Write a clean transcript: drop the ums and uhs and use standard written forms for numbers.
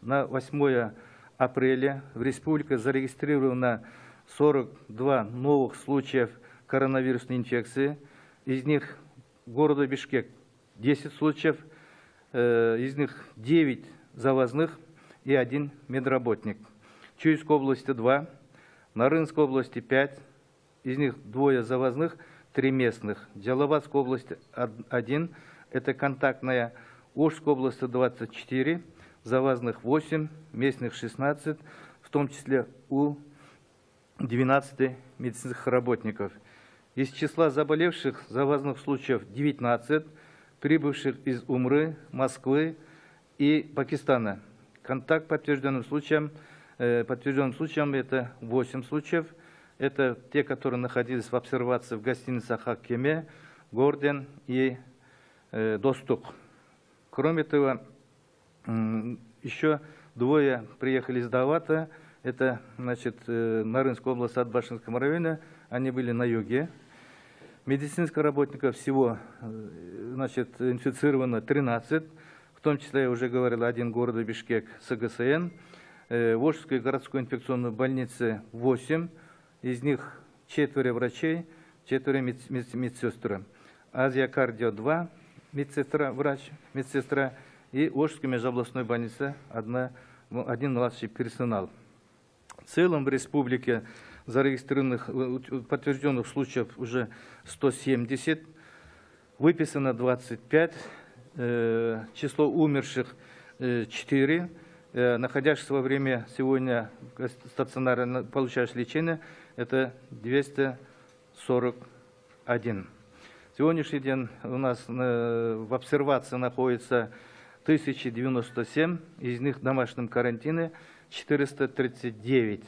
на 8 апреля в республике зарегистрировано 42 новых случаев коронавирусной инфекции. Из них в городе Бишкек 10 случаев, из них 9 завозных и 1 медработник. В Чуйской области 2, в Нарынской области 5, из них 2 завозных, 3 местных. В Джалабадской области 1, это контактная. В Ошской области 24, завозных 8, местных 16, в том числе у 12 медицинских работников. Из числа заболевших завозных случаев 19, прибывших из Умры, Москвы и Пакистана. Контакт подтвержденным случаям это 8 случаев. Это те, которые находились в обсервации в гостиницах Хаккеме, Горден и Достук. Кроме того, еще 2 приехали из Давата. Это, значит, Нарынская область от Башинского района. Они были на юге. Медицинских работников всего, значит, инфицировано 13. В том числе, я уже говорил, 1 город Бишкек с ГСН. В Ошской городской инфекционной больнице 8. Из них 4 врачей, 4 медсестры. Азия Кардио 2 медсестра. И Ошской межобластной больнице 1 младший персонал. В целом в республике зарегистрированных, подтвержденных случаев уже 170, выписано 25, число умерших 4, находящихся во время сегодня стационарно получающих лечение, это 241. Сегодняшний день у нас в обсервации находится 1097, из них в домашнем карантине 439.